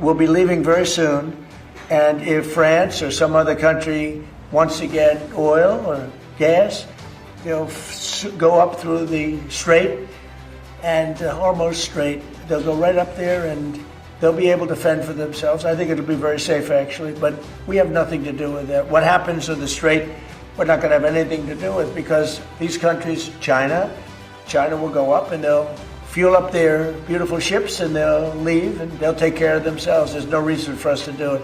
will be leaving very soon. And if France or some other country wants to get oil or gas, they'll go up through the Strait and Hormuz Strait. They'll go right up there and they'll be able to fend for themselves. I think it'll be very safe, actually, but we have nothing to do with that. What happens in the Strait, we're not going to have anything to do with, because these countries, China will go up and they'll fuel up their beautiful ships and they'll leave and they'll take care of themselves. There's no reason for us to do it.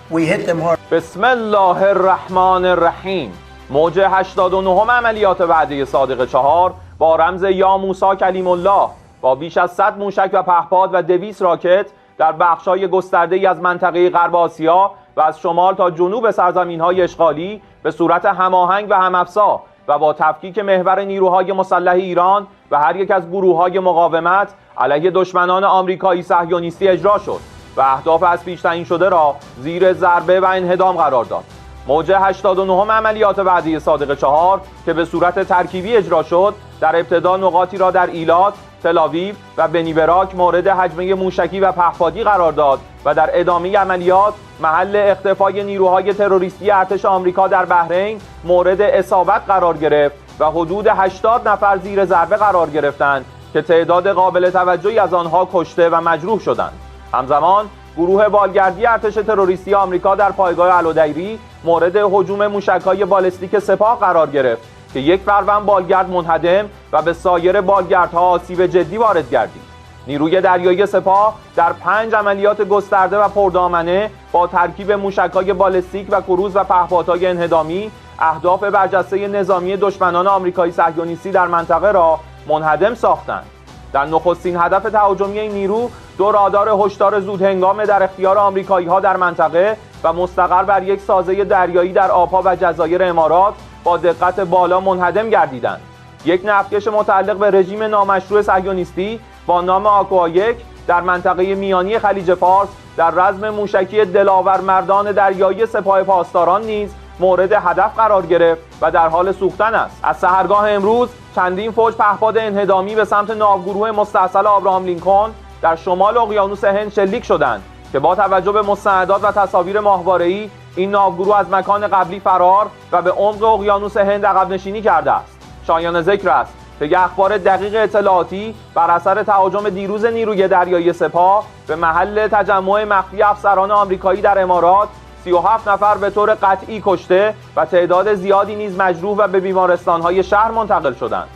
We hit them hard. بسم الله الرحمن الرحیم. موج 89 عملیات وعده صادق 4 با رمز یا موسی کلیم الله با بیش از 100 موشک و پهپاد و 200 راکت در بخش‌های گسترده‌ای از منطقه غرب آسیا و از شمال تا جنوب سرزمین‌های اشغالی به صورت هماهنگ و هم‌افزا و با تفکیک محور نیروهای مسلح ایران و هر یک از گروه‌های مقاومت علیه دشمنان آمریکایی صهیونیستی اجرا شد و اهداف از پیش تعیین شده را زیر ضربه و انهدام قرار داد. موج 89 عملیات وعده صادق 4 که به صورت ترکیبی اجرا شد، در ابتدا نقاطی را در ایلات، تل‌آویو و بنی-براک مورد هجمه موشکی و پهپادی قرار داد و در ادامه عملیات محل اختفای نیروهای تروریستی ارتش آمریکا در بحرین مورد اصابت قرار گرفت و حدود 80 نفر زیر ضربه قرار گرفتند که تعداد قابل توجهی از آنها کشته و مجروح شدند. همزمان گروه بالگردی ارتش تروریستی آمریکا در پایگاه الودیری مورد هجوم موشک‌های بالستیک سپاه قرار گرفت که یک فروند بالگرد منهدم و به سایر بالگردها آسیب جدی وارد گردید. نیروی دریایی سپاه در 5 عملیات گسترده و پردامنه با ترکیب موشک‌های بالستیک و کروز و پهپادهای انهدامی اهداف برجسته نظامی دشمنان آمریکایی صهیونیستی در منطقه را منهدم ساختند. در نخستین هدف تهاجمی این نیرو 2 رادار هشدار زودهنگام در اختیار آمریکایی‌ها در منطقه و مستقر بر یک سازه دریایی در آب‌ها و جزایر امارات با دقت بالا منهدم گردیدند. یک نفتکش متعلق به رژیم نامشروع صهیونیستی با نام آکوا 1 در منطقه میانی خلیج فارس در رزم موشکی دلاور مردان دریایی سپاه پاسداران نیز مورد هدف قرار گرفت و در حال سوختن است. از سحرگاه امروز چندین فوج پهپاد انهدامی به سمت ناوگروه مستاصل آبراهام لینکلن در شمال اقیانوس هند شلیک شدند که با توجه به مستندات و تصاویر ماهواره‌ای این ناوگروه از مکان قبلی فرار و به عمق اقیانوس هند عقب نشینی کرده است. شایان ذکر است که اخبار دقیق اطلاعاتی بر اثر تهاجم دیروز نیروی دریایی سپاه به محل تجمع مخفی افسران آمریکایی در امارات 37 نفر به طور قطعی کشته و تعداد زیادی نیز مجروح و به بیمارستان‌های شهر منتقل شدند.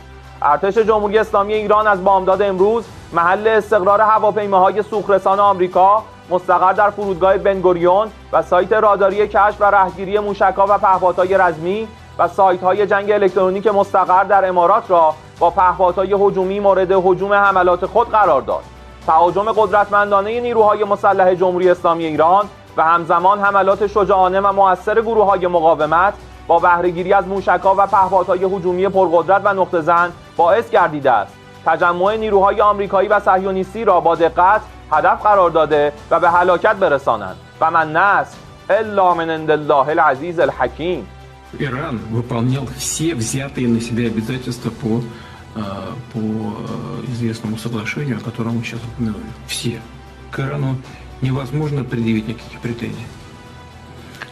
ارتش جمهوری اسلامی ایران از بامداد امروز محل استقرار هواپیماهای سوخت‌رسان آمریکا مستقر در فرودگاه بنگوریون و سایت راداری کشف و رهگیری موشک‌ها و پهپادهای رزمی و سایت‌های جنگ الکترونیک مستقر در امارات را با پهپادهای هجومی مورد هجوم حملات خود قرار داد. تهاجم قدرتمندانه نیروهای مسلح جمهوری اسلامی ایران و همزمان حملات شجاعانه و مؤثر گروه‌های مقاومت با بهره‌گیری از موشک‌ها و پهپادهای هجومی پرقدرت و نقطه‌زن باعث گردیده است تجمع نیروهای آمریکایی و صهیونیستی را با دقت هدف قرار داده و به هلاکت برسانند. و من نصر الا من عند الله العزیز الحکیم. Иран выполнял все взятые на себя обязательства по известному соглашению, о котором мы сейчас упомянули. Все. К Ирану невозможно предъявить никаких претензий.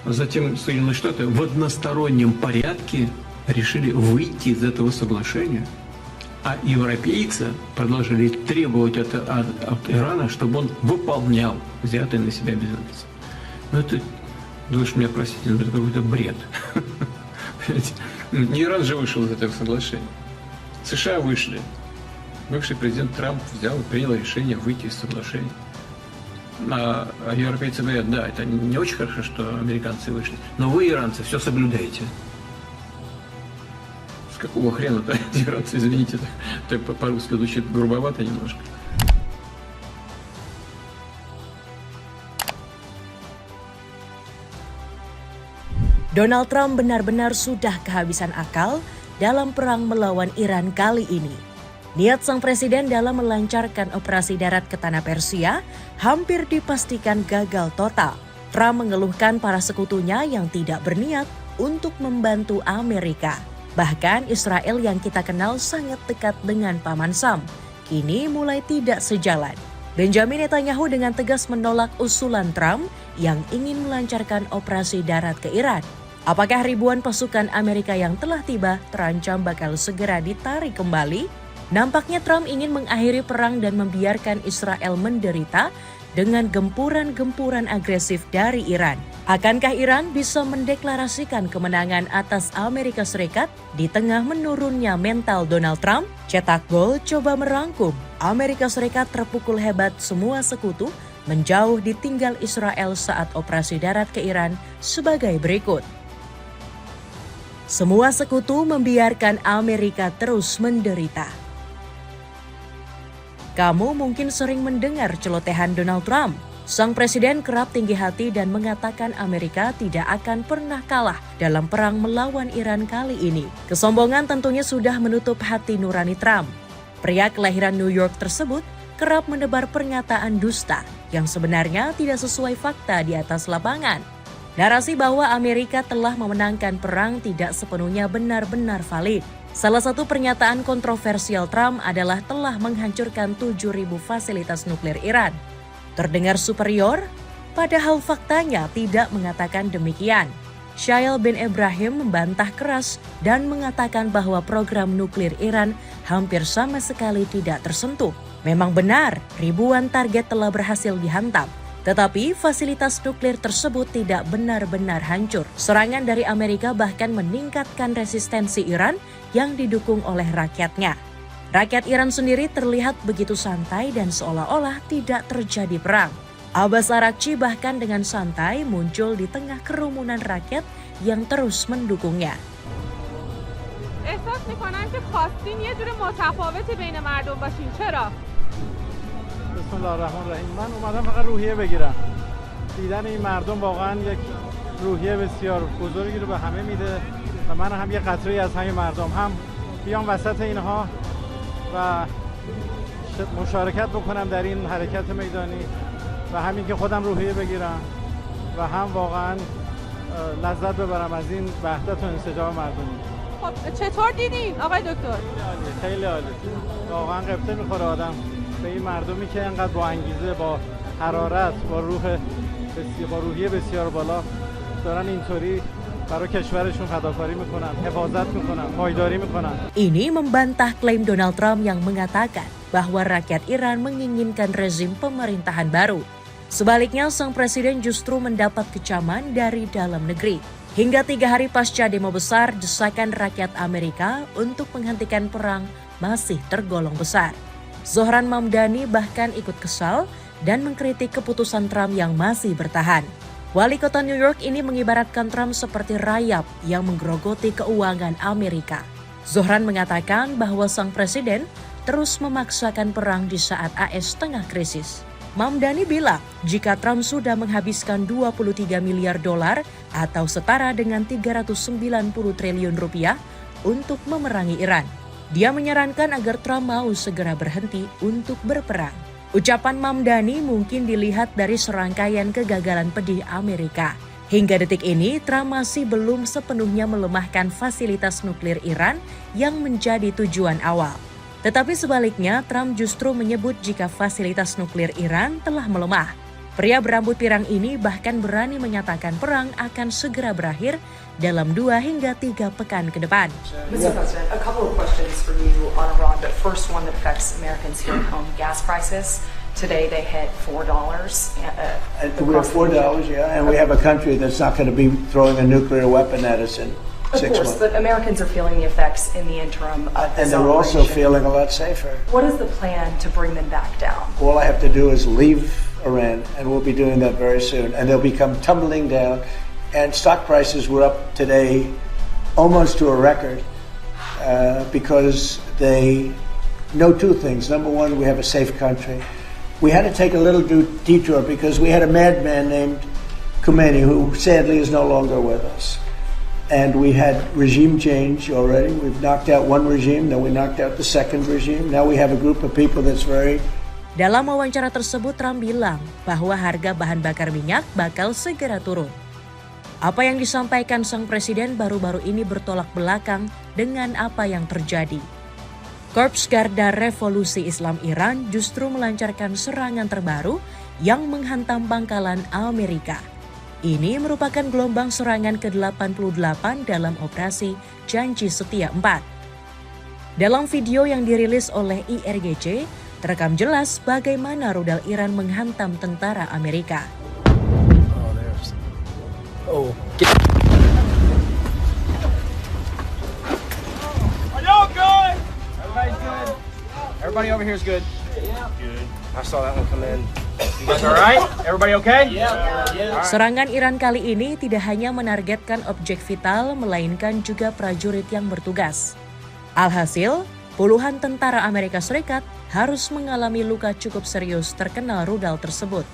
Затем Соединенные Штаты в одностороннем порядке решили выйти из этого соглашения, а европейцы продолжили требовать от Ирана, чтобы он выполнял взятые на себя обязательства. Но это, вы меня простите, но это какой-то бред. Не Иран же вышел из этого соглашения. США вышли. Бывший президент Трамп взял и принял решение выйти из соглашения. А европейцы говорят, да, это не очень хорошо, что американцы вышли, но вы, иранцы, все соблюдаете. С какого хрена-то иранцы, извините, так по-русски звучит грубовато немножко. Donald Trump benar-benar sudah kehabisan akal dalam perang melawan Iran kali ini. Niat sang presiden dalam melancarkan operasi darat ke tanah Persia hampir dipastikan gagal total. Trump mengeluhkan para sekutunya yang tidak berniat untuk membantu Amerika. Bahkan Israel yang kita kenal sangat dekat dengan Paman Sam, kini mulai tidak sejalan. Benjamin Netanyahu dengan tegas menolak usulan Trump yang ingin melancarkan operasi darat ke Iran. Apakah ribuan pasukan Amerika yang telah tiba terancam bakal segera ditarik kembali? Nampaknya Trump ingin mengakhiri perang dan membiarkan Israel menderita dengan gempuran-gempuran agresif dari Iran. Akankah Iran bisa mendeklarasikan kemenangan atas Amerika Serikat di tengah menurunnya mental Donald Trump? Cetak Gol coba merangkum. Amerika Serikat terpukul hebat, semua sekutu menjauh ditinggal Israel saat operasi darat ke Iran sebagai berikut. Semua sekutu membiarkan Amerika terus menderita. Kamu mungkin sering mendengar celotehan Donald Trump. Sang presiden kerap tinggi hati dan mengatakan Amerika tidak akan pernah kalah dalam perang melawan Iran kali ini. Kesombongan tentunya sudah menutup hati nurani Trump. Pria kelahiran New York tersebut kerap menebar pernyataan dusta yang sebenarnya tidak sesuai fakta di atas lapangan. Narasi bahwa Amerika telah memenangkan perang tidak sepenuhnya benar-benar valid. Salah satu pernyataan kontroversial Trump adalah telah menghancurkan 7.000 fasilitas nuklir Iran. Terdengar superior, padahal faktanya tidak mengatakan demikian. Shail bin Ibrahim membantah keras dan mengatakan bahwa program nuklir Iran hampir sama sekali tidak tersentuh. Memang benar, ribuan target telah berhasil dihantam. Tetapi fasilitas nuklir tersebut tidak benar-benar hancur. Serangan dari Amerika bahkan meningkatkan resistensi Iran yang didukung oleh rakyatnya. Rakyat Iran sendiri terlihat begitu santai dan seolah-olah tidak terjadi perang. Abbas Araghchi bahkan dengan santai muncul di tengah kerumunan rakyat yang terus mendukungnya. احساس می‌کنم که خواستین یه جور متفاوتی بین مردم باشین. چرا؟ بسم الله الرحمن الرحیم. من اومدم فقط روحیه بگیرم. دیدن این مردم واقعا یک روحیه بسیار بزرگی رو به همه میده و من هم یه قطره‌ای از همین مردم هم بیام وسط اینها و مشارکت بکنم در این حرکت میدانی و همین که خودم روحیه بگیرم و هم واقعا لذت ببرم از این وحدت و انسجام مردمی. خب چطور دیدین آقای دکتر؟ خیلی عالی. واقعا قبطه میخوره آدم به این مردمی که انقدر با انگیزه، با حرارت، با روحیه بسیار بالا دارن اینطوری برای کشورشون فداکاری میکنن، حفاظت میکنن، پایداری میکنن. Ini membantah klaim Donald Trump yang mengatakan bahwa rakyat Iran menginginkan rezim pemerintahan baru. Sebaliknya, sang presiden justru mendapat kecaman dari dalam negeri. Hingga 3 hari pasca demo besar, desakan rakyat Amerika untuk menghentikan perang masih tergolong besar. Zohran Mamdani bahkan ikut kesal dan mengkritik keputusan Trump yang masih bertahan. Wali kota New York ini mengibaratkan Trump seperti rayap yang menggerogoti keuangan Amerika. Zohran mengatakan bahwa sang presiden terus memaksakan perang di saat AS tengah krisis. Mamdani bilang jika Trump sudah menghabiskan 23 miliar dolar atau setara dengan 390 triliun rupiah untuk memerangi Iran. Dia menyarankan agar Trump mau segera berhenti untuk berperang. Ucapan Mamdani mungkin dilihat dari serangkaian kegagalan pedih Amerika. Hingga detik ini, Trump masih belum sepenuhnya melemahkan fasilitas nuklir Iran yang menjadi tujuan awal. Tetapi sebaliknya, Trump justru menyebut jika fasilitas nuklir Iran telah melemah. Pria berambut pirang ini bahkan berani menyatakan perang akan segera berakhir dalam 2 hingga 3 pekan ke depan. Mr. President, a couple of questions for you on Iran, but first one that affects Americans here at home, gas prices. Today they hit $4. We have $4, yeah, and we have a country that's not going to be throwing a nuclear weapon at us in 6 months. Of course, but Americans are feeling the effects in the interim of this And they're also operation. feeling a lot safer. What is the plan to bring them back down? All I have to do is leave Iran, and we'll be doing that very soon, and they'll become tumbling down. And stock prices were up today almost to a record because they know 2 things. Number one, we have a safe country. We had to take a little detour because we had a madman named Khomeini who sadly is no longer with us. And we had regime change already. We've knocked out one regime, then we knocked out the second regime. Now we have a group of people that's very... Dalam wawancara tersebut, Trump bilang bahwa harga bahan bakar minyak bakal segera turun. Apa yang disampaikan sang presiden baru-baru ini bertolak belakang dengan apa yang terjadi. Korps Garda Revolusi Islam Iran justru melancarkan serangan terbaru yang menghantam pangkalan Amerika. Ini merupakan gelombang serangan ke-88 dalam operasi Janji Setia 4. Dalam video yang dirilis oleh IRGC, terekam jelas bagaimana rudal Iran menghantam tentara Amerika. Everybody over here is good. Good. I saw that one come in. You guys all right? Everybody okay? Serangan Iran kali ini tidak hanya menargetkan objek vital, melainkan juga prajurit yang bertugas. Alhasil, puluhan tentara Amerika Serikat harus mengalami luka cukup serius terkena rudal tersebut.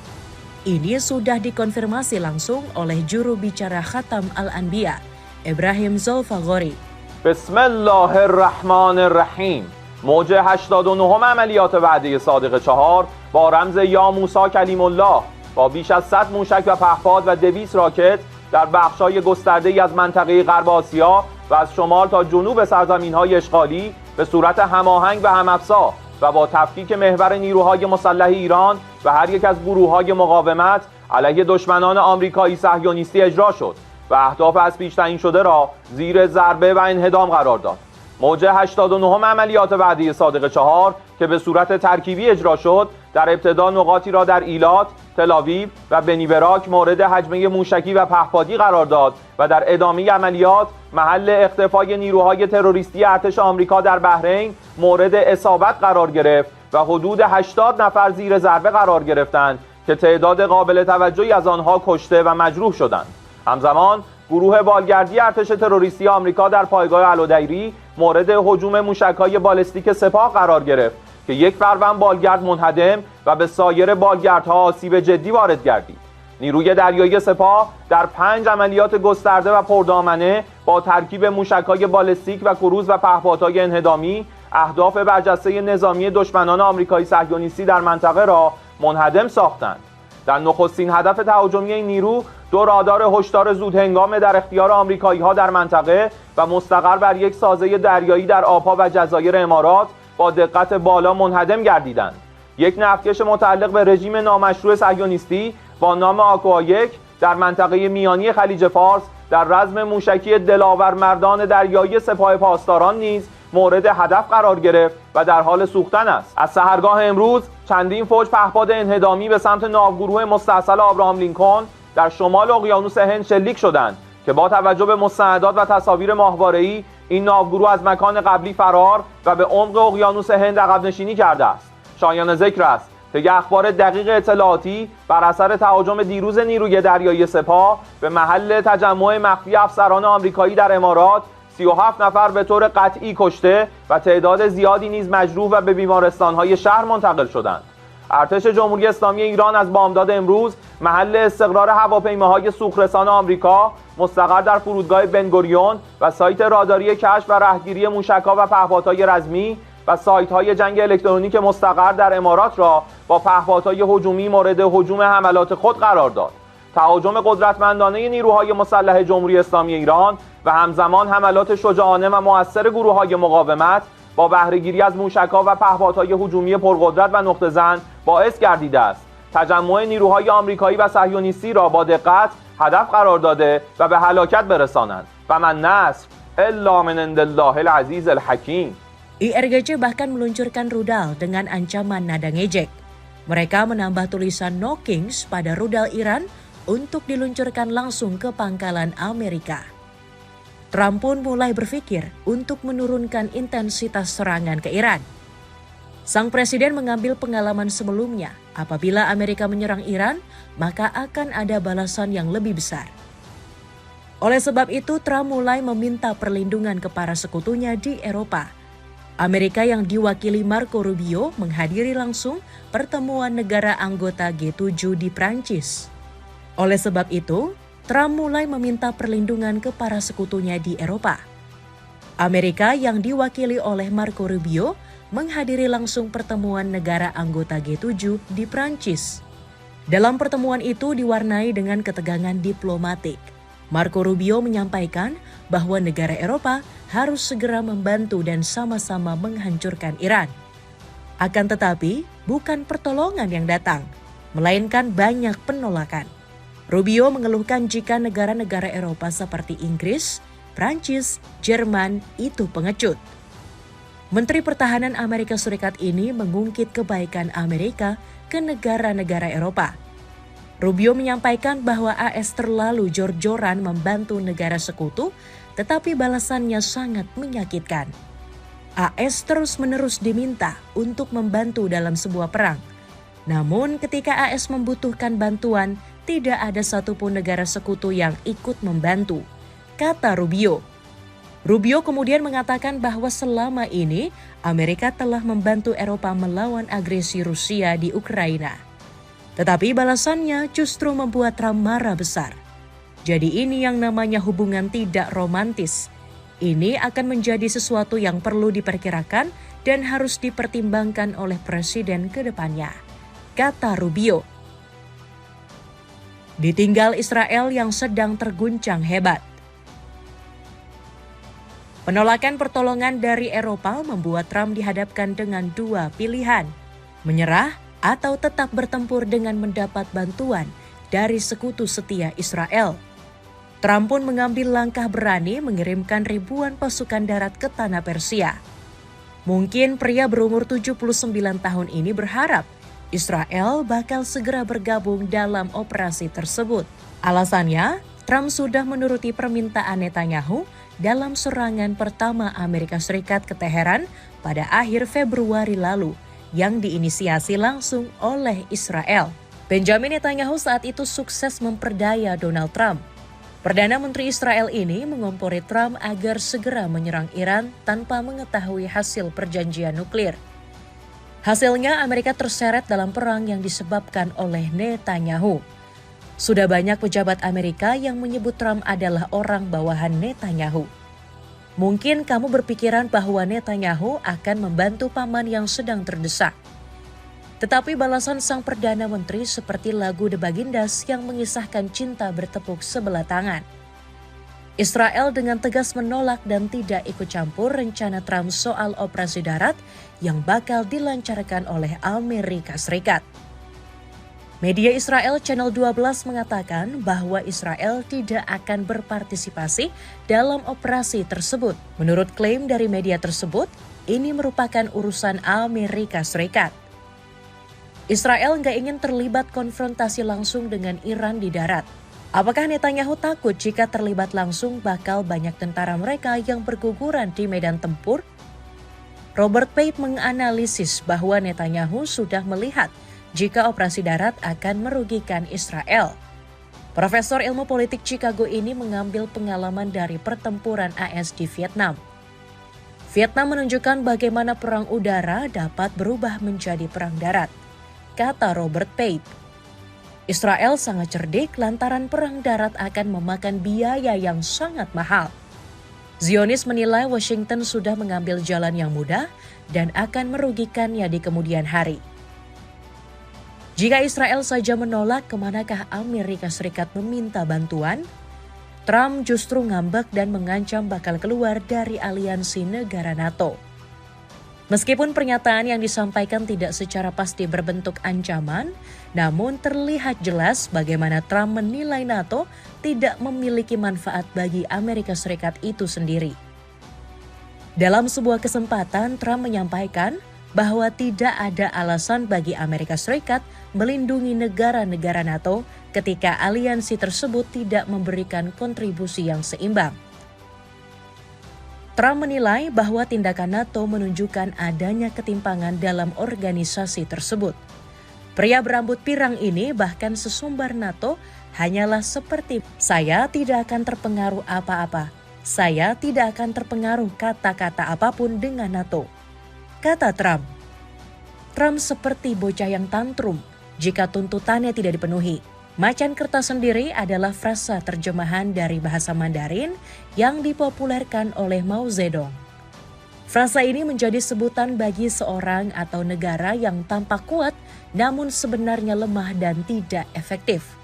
Ini sudah dikonfirmasi langsung oleh juru bicara Khatam Al-Anbiya, Ibrahim Zolfaghori. Bismillahirrahmanirrahim. موج 89 عملیات وعده صادق 4 با رمز یا موسی کلیم الله با بیش از 100 موشک و پهپاد و 200 راکت در بخش‌های گسترده‌ای از منطقه غرب آسیا و از شمال تا جنوب سرزمین‌های اشغالی به صورت هماهنگ و هم‌افزا و با تفکیک محور نیروهای مسلح ایران و هر یک از گروه‌های مقاومت علیه دشمنان آمریکایی صهیونیستی اجرا شد و اهداف از پیش تعیین شده را زیر ضربه و انهدام قرار داد. موج 89 عملیات وعده صادق 4 که به صورت ترکیبی اجرا شد در ابتدا نقاطی را در ایلات، تل‌آویو و بنیبراک مورد هجمه موشکی و پهپادی قرار داد و در ادامه عملیات محل اختفای نیروهای تروریستی ارتش آمریکا در بحرین مورد اصابت قرار گرفت و حدود 80 نفر زیر ضربه قرار گرفتند که تعداد قابل توجهی از آنها کشته و مجروح شدند. همزمان گروه بالگردی ارتش تروریستی آمریکا در پایگاه الودیری مورد هجوم موشک‌های بالستیک سپاه قرار گرفت که یک فروند بالگرد منهدم و به سایر بالگردها آسیب جدی وارد گردید. نیروی دریایی سپاه در 5 عملیات گسترده و پردامنه با ترکیب موشک‌های بالستیک و کروز و پهپادهای انهدامی اهداف برجسته نظامی دشمنان آمریکایی صهیونیستی در منطقه را منهدم ساختند. در نخستین هدف تهاجمی این نیرو 2 رادار هشدار زودهنگام در اختیار آمریکایی‌ها در منطقه و مستقر بر یک سازه دریایی در آبها و جزایر امارات با دقت بالا منهدم گردیدند. یک نفتکش متعلق به رژیم نامشروع صهیونیستی با نام آکوا-1 در منطقه میانی خلیج فارس در رزم موشکی دلاور مردان دریایی سپاه پاسداران نیز مورد هدف قرار گرفت و در حال سوختن است. از سحرگاه امروز چندین فوج پهپاد انهدامی به سمت ناوگروه مستاصل آبراهام لینکلن در شمال اقیانوس هند شلیک شدند که با توجه به مستندات و تصاویر ماهواره‌ای این ناوگروه از مکان قبلی فرار و به عمق اقیانوس هند عقب نشینی کرده است. شایان ذکر است که اخبار دقیق اطلاعاتی بر اثر تهاجم دیروز نیروی دریایی سپاه به محل تجمع مخفی افسران آمریکایی در امارات 37 نفر به طور قطعی کشته و تعداد زیادی نیز مجروح و به بیمارستان‌های شهر منتقل شدند. ارتش جمهوری اسلامی ایران از بامداد امروز محل استقرار هواپیماهای سوخرسان آمریکا مستقر در فرودگاه بنگوریون و سایت راداری کشف و رهگیری موشک‌ها و پهپادهای رزمی و سایت‌های جنگ الکترونیک مستقر در امارات را با پهپادهای هجومی مورد هجوم حملات خود قرار داد. تهاجم قدرتمندانه نیروهای مسلح جمهوری اسلامی ایران و همزمان حملات شجاعانه و مؤثر گروه‌های مقاومت با بهره‌گیری از موشک‌ها و پهپادهای هجومی پرقدرت و نقطه‌زن باعث گردیده است تجمع نیروهای آمریکایی و صهیونیستی را با دقت هدف قرار داده و به هلاکت برسانند. فمن نصر الا من عند الله العزیز الحکیم. IRGC bahkan meluncurkan rudal dengan ancaman nada ngejek. Mereka menambah tulisan No Kings pada rudal Iran untuk diluncurkan langsung ke pangkalan Amerika. Trump pun mulai berpikir untuk menurunkan intensitas serangan ke Iran. Sang presiden mengambil pengalaman sebelumnya, apabila Amerika menyerang Iran, maka akan ada balasan yang lebih besar. Oleh sebab itu, Trump mulai meminta perlindungan ke para sekutunya di Eropa. Amerika yang diwakili Marco Rubio menghadiri langsung pertemuan negara anggota G7 di Prancis. Oleh sebab itu, Trump mulai meminta perlindungan ke para sekutunya di Eropa. Amerika yang diwakili oleh Marco Rubio menghadiri langsung pertemuan negara anggota G7 di Prancis. Dalam pertemuan itu diwarnai dengan ketegangan diplomatik. Marco Rubio menyampaikan bahwa negara Eropa harus segera membantu dan sama-sama menghancurkan Iran. Akan tetapi, bukan pertolongan yang datang, melainkan banyak penolakan. Rubio mengeluhkan jika negara-negara Eropa seperti Inggris, Prancis, Jerman itu pengecut. Menteri Pertahanan Amerika Serikat ini mengungkit kebaikan Amerika ke negara-negara Eropa. Rubio menyampaikan bahwa AS terlalu jor-joran membantu negara sekutu, tetapi balasannya sangat menyakitkan. AS terus-menerus diminta untuk membantu dalam sebuah perang. Namun ketika AS membutuhkan bantuan, tidak ada satupun negara sekutu yang ikut membantu, kata Rubio. Rubio kemudian mengatakan bahwa selama ini Amerika telah membantu Eropa melawan agresi Rusia di Ukraina. Tetapi balasannya justru membuat Trump marah besar. Jadi ini yang namanya hubungan tidak romantis. Ini akan menjadi sesuatu yang perlu diperkirakan dan harus dipertimbangkan oleh presiden ke depannya, kata Rubio. Ditinggal Israel yang sedang terguncang hebat. Penolakan pertolongan dari Eropa membuat Trump dihadapkan dengan dua pilihan, menyerah atau tetap bertempur dengan mendapat bantuan dari sekutu setia Israel. Trump pun mengambil langkah berani mengirimkan ribuan pasukan darat ke tanah Persia. Mungkin pria berumur 79 tahun ini berharap Israel bakal segera bergabung dalam operasi tersebut. Alasannya, Trump sudah menuruti permintaan Netanyahu dalam serangan pertama Amerika Serikat ke Teheran pada akhir Februari lalu yang diinisiasi langsung oleh Israel. Benjamin Netanyahu saat itu sukses memperdaya Donald Trump. Perdana Menteri Israel ini mengompori Trump agar segera menyerang Iran tanpa mengetahui hasil perjanjian nuklir. Hasilnya Amerika terseret dalam perang yang disebabkan oleh Netanyahu. Sudah banyak pejabat Amerika yang menyebut Trump adalah orang bawahan Netanyahu. Mungkin kamu berpikiran bahwa Netanyahu akan membantu paman yang sedang terdesak. Tetapi balasan sang Perdana Menteri seperti lagu The Bagindas yang mengisahkan cinta bertepuk sebelah tangan. Israel dengan tegas menolak dan tidak ikut campur rencana Trump soal operasi darat yang bakal dilancarkan oleh Amerika Serikat. Media Israel Channel 12 mengatakan bahwa Israel tidak akan berpartisipasi dalam operasi tersebut. Menurut klaim dari media tersebut, ini merupakan urusan Amerika Serikat. Israel nggak ingin terlibat konfrontasi langsung dengan Iran di darat. Apakah Netanyahu takut jika terlibat langsung bakal banyak tentara mereka yang berguguran di medan tempur? Robert Pate menganalisis bahwa Netanyahu sudah melihat jika operasi darat akan merugikan Israel. Profesor ilmu politik Chicago ini mengambil pengalaman dari pertempuran AS di Vietnam. Vietnam menunjukkan bagaimana perang udara dapat berubah menjadi perang darat, kata Robert Pate. Israel sangat cerdik lantaran perang darat akan memakan biaya yang sangat mahal. Zionis menilai Washington sudah mengambil jalan yang mudah dan akan merugikannya di kemudian hari. Jika Israel saja menolak, kemanakah Amerika Serikat meminta bantuan? Trump justru ngambek dan mengancam bakal keluar dari aliansi negara NATO. Meskipun pernyataan yang disampaikan tidak secara pasti berbentuk ancaman, namun terlihat jelas bagaimana Trump menilai NATO tidak memiliki manfaat bagi Amerika Serikat itu sendiri. Dalam sebuah kesempatan, Trump menyampaikan bahwa tidak ada alasan bagi Amerika Serikat melindungi negara-negara NATO ketika aliansi tersebut tidak memberikan kontribusi yang seimbang. Trump menilai bahwa tindakan NATO menunjukkan adanya ketimpangan dalam organisasi tersebut. Pria berambut pirang ini bahkan sesumbar NATO hanyalah seperti, "Saya tidak akan terpengaruh apa-apa. Saya tidak akan terpengaruh kata-kata apapun dengan NATO," kata Trump. Trump seperti bocah yang tantrum jika tuntutannya tidak dipenuhi. Macan kertas sendiri adalah frasa terjemahan dari bahasa Mandarin yang dipopulerkan oleh Mao Zedong. Frasa ini menjadi sebutan bagi seorang atau negara yang tampak kuat namun sebenarnya lemah dan tidak efektif.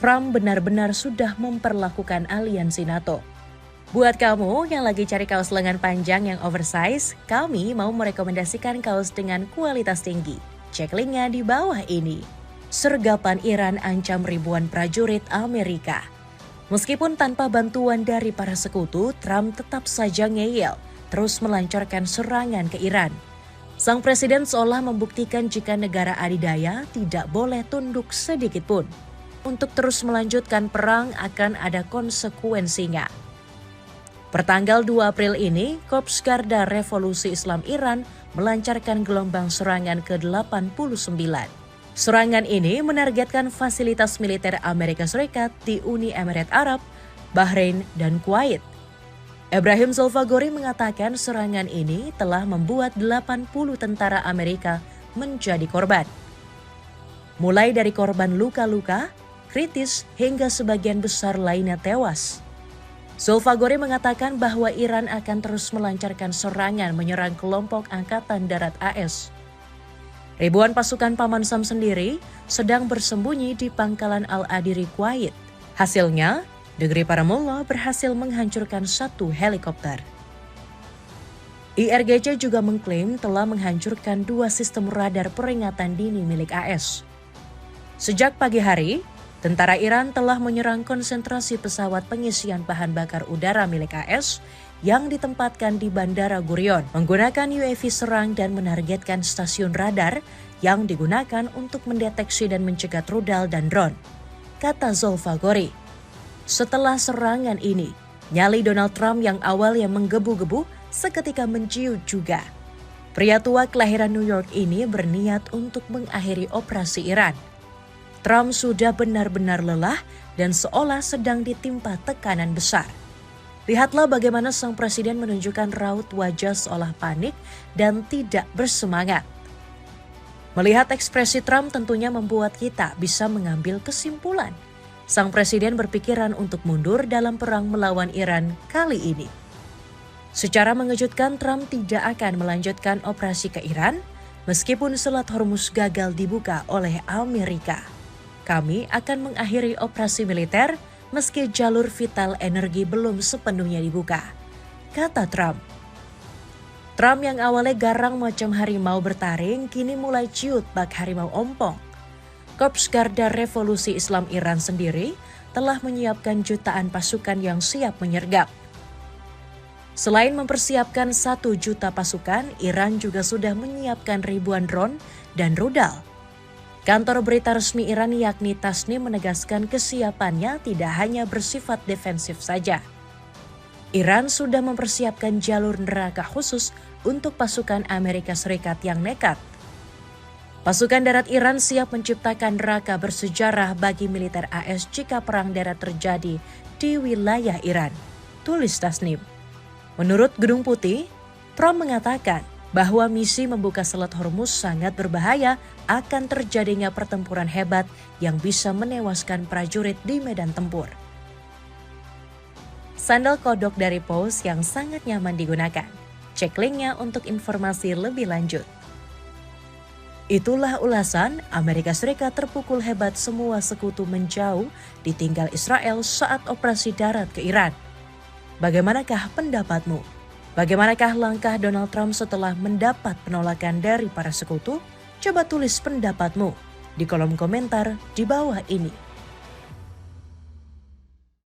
Trump benar-benar sudah memperlakukan aliansi NATO. Buat kamu yang lagi cari kaos lengan panjang yang oversize, kami mau merekomendasikan kaos dengan kualitas tinggi. Cek linknya di bawah ini. Sergapan Iran ancam ribuan prajurit Amerika. Meskipun tanpa bantuan dari para sekutu, Trump tetap saja ngeyel, terus melancarkan serangan ke Iran. Sang presiden seolah membuktikan jika negara adidaya tidak boleh tunduk sedikit pun. Untuk terus melanjutkan perang akan ada konsekuensinya. Pertanggal 2 April ini, Korps Garda Revolusi Islam Iran melancarkan gelombang serangan ke-89. Serangan ini menargetkan fasilitas militer Amerika Serikat di Uni Emirat Arab, Bahrain, dan Kuwait. Ibrahim Zulfagori mengatakan serangan ini telah membuat 80 tentara Amerika menjadi korban. Mulai dari korban luka-luka, kritis, hingga sebagian besar lainnya tewas. Zulfagori mengatakan bahwa Iran akan terus melancarkan serangan menyerang kelompok Angkatan Darat AS. Ribuan pasukan Paman Sam sendiri sedang bersembunyi di pangkalan Al-Adiri, Kuwait. Hasilnya, negeri para mullah berhasil menghancurkan 1 helikopter. IRGC juga mengklaim telah menghancurkan 2 sistem radar peringatan dini milik AS. Sejak pagi hari, tentara Iran telah menyerang konsentrasi pesawat pengisian bahan bakar udara milik AS yang ditempatkan di Bandara Gurion, menggunakan UAV serang dan menargetkan stasiun radar yang digunakan untuk mendeteksi dan mencegat rudal dan drone, kata Zulfagori. Setelah serangan ini, nyali Donald Trump yang awalnya menggebu-gebu seketika menciut juga. Pria tua kelahiran New York ini berniat untuk mengakhiri operasi Iran. Trump sudah benar-benar lelah dan seolah sedang ditimpa tekanan besar. Lihatlah bagaimana sang presiden menunjukkan raut wajah seolah panik dan tidak bersemangat. Melihat ekspresi Trump tentunya membuat kita bisa mengambil kesimpulan. Sang presiden berpikiran untuk mundur dalam perang melawan Iran kali ini. Secara mengejutkan, Trump tidak akan melanjutkan operasi ke Iran meskipun Selat Hormuz gagal dibuka oleh Amerika. Kami akan mengakhiri operasi militer meski jalur vital energi belum sepenuhnya dibuka, kata Trump. Trump yang awalnya garang macam harimau bertaring, kini mulai ciut bak harimau ompong. Korps Garda Revolusi Islam Iran sendiri telah menyiapkan jutaan pasukan yang siap menyergap. Selain mempersiapkan 1 juta pasukan, Iran juga sudah menyiapkan ribuan drone dan rudal. Kantor berita resmi Iran yakni Tasnim menegaskan kesiapannya tidak hanya bersifat defensif saja. Iran sudah mempersiapkan jalur neraka khusus untuk pasukan Amerika Serikat yang nekat. Pasukan darat Iran siap menciptakan neraka bersejarah bagi militer AS jika perang darat terjadi di wilayah Iran, tulis Tasnim. Menurut Gedung Putih, Trump mengatakan bahwa misi membuka Selat Hormuz sangat berbahaya, akan terjadinya pertempuran hebat yang bisa menewaskan prajurit di medan tempur. Sandal kodok dari Pose yang sangat nyaman digunakan. Cek linknya untuk informasi lebih lanjut. Itulah ulasan Amerika Serikat terpukul hebat, semua sekutu menjauh, ditinggal Israel saat operasi darat ke Iran. Bagaimanakah pendapatmu? Bagaimanakah langkah Donald Trump setelah mendapat penolakan dari para sekutu? Coba tulis pendapatmu di kolom komentar di bawah ini.